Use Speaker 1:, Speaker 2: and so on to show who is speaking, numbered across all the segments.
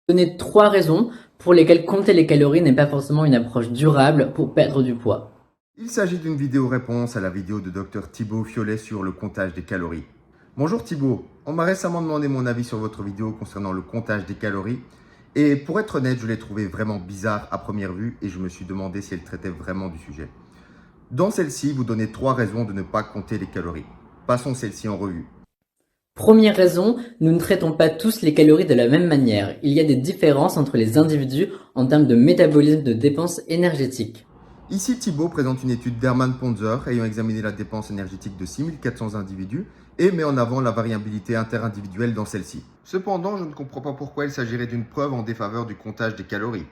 Speaker 1: Donner 3 raisons pour lesquelles compter les calories n'est pas forcément une approche durable pour perdre du poids.
Speaker 2: Il s'agit d'une vidéo réponse à la vidéo de Dr Thibaut Fiolet sur le comptage des calories. Bonjour Thibaut, on m'a récemment demandé mon avis sur votre vidéo concernant le comptage des calories et pour être honnête, je l'ai trouvé vraiment bizarre à première vue et je me suis demandé si elle traitait vraiment du sujet. Dans celle-ci, vous donnez 3 raisons de ne pas compter les calories. Passons celle-ci en revue.
Speaker 1: Première raison, nous ne traitons pas tous les calories de la même manière. Il y a des différences entre les individus en termes de métabolisme de dépenses énergétiques.
Speaker 2: Ici, Thibaut présente une étude d'Hermann Ponzer ayant examiné la dépense énergétique de 6400 individus et met en avant la variabilité interindividuelle dans celle-ci. Cependant, je ne comprends pas pourquoi il s'agirait d'une preuve en défaveur du comptage des calories.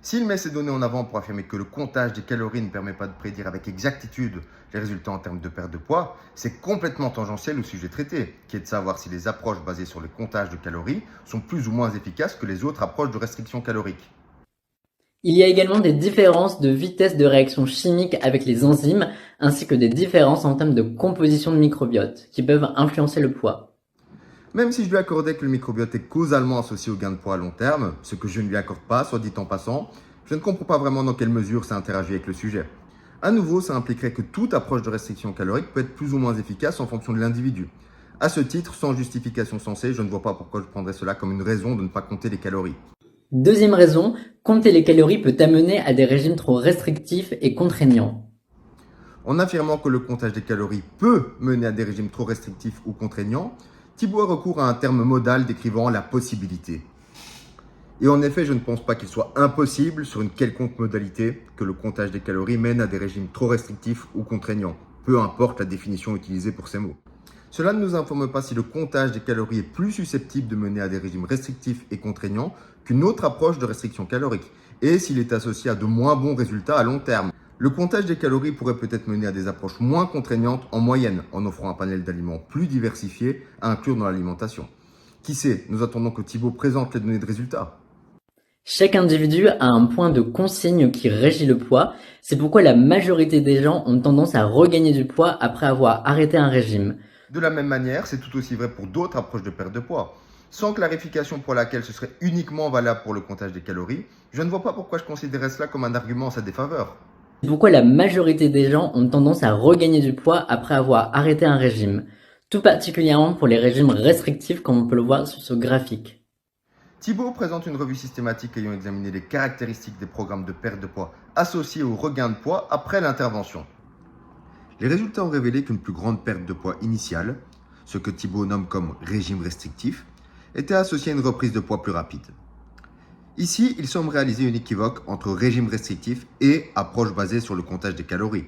Speaker 2: S'il met ces données en avant pour affirmer que le comptage des calories ne permet pas de prédire avec exactitude les résultats en termes de perte de poids, c'est complètement tangentiel au sujet traité, qui est de savoir si les approches basées sur le comptage de calories sont plus ou moins efficaces que les autres approches de restriction calorique.
Speaker 1: Il y a également des différences de vitesse de réaction chimique avec les enzymes, ainsi que des différences en termes de composition de microbiote, qui peuvent influencer le poids.
Speaker 2: Même si je lui accordais que le microbiote est causalement associé au gain de poids à long terme, ce que je ne lui accorde pas, soit dit en passant, je ne comprends pas vraiment dans quelle mesure ça interagit avec le sujet. À nouveau, ça impliquerait que toute approche de restriction calorique peut être plus ou moins efficace en fonction de l'individu. À ce titre, sans justification sensée, je ne vois pas pourquoi je prendrais cela comme une raison de ne pas compter les calories.
Speaker 1: Deuxième raison, compter les calories peut amener à des régimes trop restrictifs et contraignants.
Speaker 2: En affirmant que le comptage des calories peut mener à des régimes trop restrictifs ou contraignants, Thibault a recours à un terme modal décrivant la possibilité. Et en effet, je ne pense pas qu'il soit impossible, sur une quelconque modalité, que le comptage des calories mène à des régimes trop restrictifs ou contraignants, peu importe la définition utilisée pour ces mots. Cela ne nous informe pas si le comptage des calories est plus susceptible de mener à des régimes restrictifs et contraignants qu'une autre approche de restriction calorique, et s'il est associé à de moins bons résultats à long terme. Le comptage des calories pourrait peut-être mener à des approches moins contraignantes en moyenne, en offrant un panel d'aliments plus diversifié à inclure dans l'alimentation. Qui sait, nous attendons que Thibaut présente les données de résultats.
Speaker 1: Chaque individu a un point de consigne qui régit le poids, c'est pourquoi la majorité des gens ont tendance à regagner du poids après avoir arrêté un régime.
Speaker 2: De la même manière, c'est tout aussi vrai pour d'autres approches de perte de poids. Sans clarification pour laquelle ce serait uniquement valable pour le comptage des calories, je ne vois pas pourquoi je considérais cela comme un argument en sa défaveur.
Speaker 1: C'est pourquoi la majorité des gens ont tendance à regagner du poids après avoir arrêté un régime, tout particulièrement pour les régimes restrictifs comme on peut le voir sur ce graphique.
Speaker 2: Thibault présente une revue systématique ayant examiné les caractéristiques des programmes de perte de poids associés au regain de poids après l'intervention. Les résultats ont révélé qu'une plus grande perte de poids initiale, ce que Thibault nomme comme régime restrictif, était associée à une reprise de poids plus rapide. Ici, il semble réaliser une équivoque entre régime restrictif et approche basée sur le comptage des calories.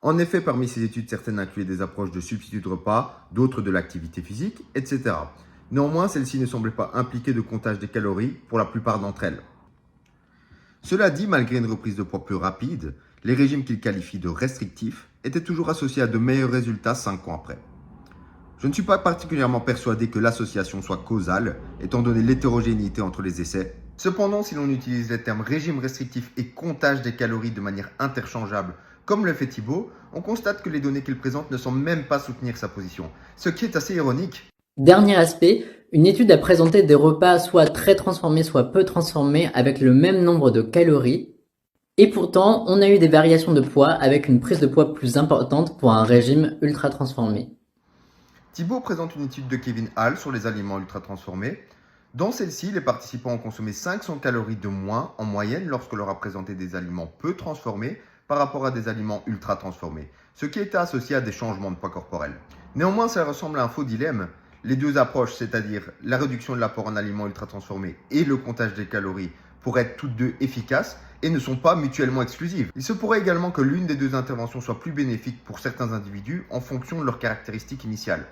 Speaker 2: En effet, parmi ces études, certaines incluaient des approches de substitut de repas, d'autres de l'activité physique, etc. Néanmoins, celles-ci ne semblaient pas impliquer de comptage des calories pour la plupart d'entre elles. Cela dit, malgré une reprise de poids plus rapide, les régimes qu'il qualifie de restrictifs étaient toujours associés à de meilleurs résultats 5 ans après. Je ne suis pas particulièrement persuadé que l'association soit causale, étant donné l'hétérogénéité entre les essais. Cependant, si l'on utilise les termes régime restrictif et comptage des calories de manière interchangeable, comme le fait Thibault, on constate que les données qu'il présente ne semblent même pas soutenir sa position, ce qui est assez ironique.
Speaker 1: Dernier aspect, une étude a présenté des repas soit très transformés soit peu transformés avec le même nombre de calories, et pourtant on a eu des variations de poids avec une prise de poids plus importante pour un régime ultra transformé.
Speaker 2: Thibault présente une étude de Kevin Hall sur les aliments ultra transformés. Dans celle-ci, les participants ont consommé 500 calories de moins en moyenne lorsque leur a présenté des aliments peu transformés par rapport à des aliments ultra transformés, ce qui était associé à des changements de poids corporel. Néanmoins, ça ressemble à un faux dilemme. Les deux approches, c'est-à-dire la réduction de l'apport en aliments ultra transformés et le comptage des calories, pourraient être toutes deux efficaces et ne sont pas mutuellement exclusives. Il se pourrait également que l'une des deux interventions soit plus bénéfique pour certains individus en fonction de leurs caractéristiques initiales.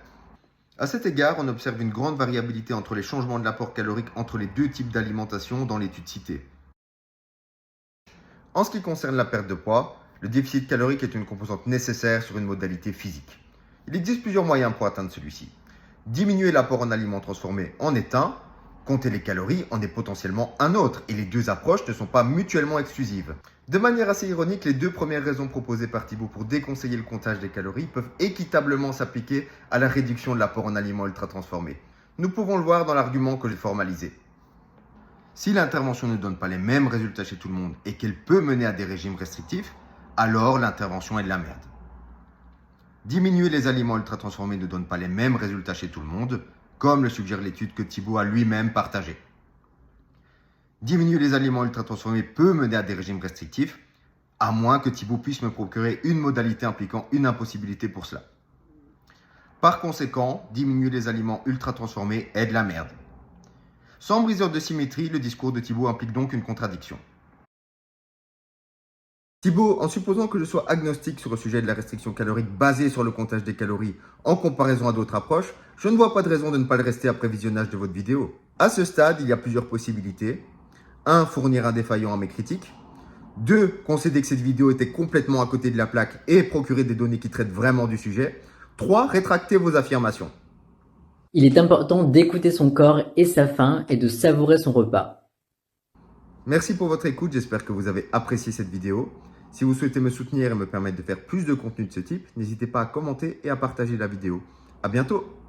Speaker 2: À cet égard, on observe une grande variabilité entre les changements de l'apport calorique entre les deux types d'alimentation dans l'étude citée. En ce qui concerne la perte de poids, le déficit calorique est une composante nécessaire sur une modalité physique. Il existe plusieurs moyens pour atteindre celui-ci. Diminuer l'apport en aliments transformés en est un, compter les calories en est potentiellement un autre, et les deux approches ne sont pas mutuellement exclusives. De manière assez ironique, les deux premières raisons proposées par Thibault pour déconseiller le comptage des calories peuvent équitablement s'appliquer à la réduction de l'apport en aliments ultra transformés. Nous pouvons le voir dans l'argument que j'ai formalisé. Si l'intervention ne donne pas les mêmes résultats chez tout le monde et qu'elle peut mener à des régimes restrictifs, alors l'intervention est de la merde. Diminuer les aliments ultra-transformés ne donne pas les mêmes résultats chez tout le monde, comme le suggère l'étude que Thibault a lui-même partagée. Diminuer les aliments ultra-transformés peut mener à des régimes restrictifs, à moins que Thibault puisse me procurer une modalité impliquant une impossibilité pour cela. Par conséquent, diminuer les aliments ultra-transformés est de la merde. Sans briseur de symétrie, le discours de Thibault implique donc une contradiction. Thibault, en supposant que je sois agnostique sur le sujet de la restriction calorique basée sur le comptage des calories en comparaison à d'autres approches, je ne vois pas de raison de ne pas le rester après visionnage de votre vidéo. À ce stade, il y a plusieurs possibilités. 1. Fournir un défaillant à mes critiques. 2. Concéder que cette vidéo était complètement à côté de la plaque et procurer des données qui traitent vraiment du sujet. 3. Rétracter vos affirmations.
Speaker 1: Il est important d'écouter son corps et sa faim et de savourer son repas.
Speaker 2: Merci pour votre écoute, j'espère que vous avez apprécié cette vidéo. Si vous souhaitez me soutenir et me permettre de faire plus de contenu de ce type, n'hésitez pas à commenter et à partager la vidéo. À bientôt!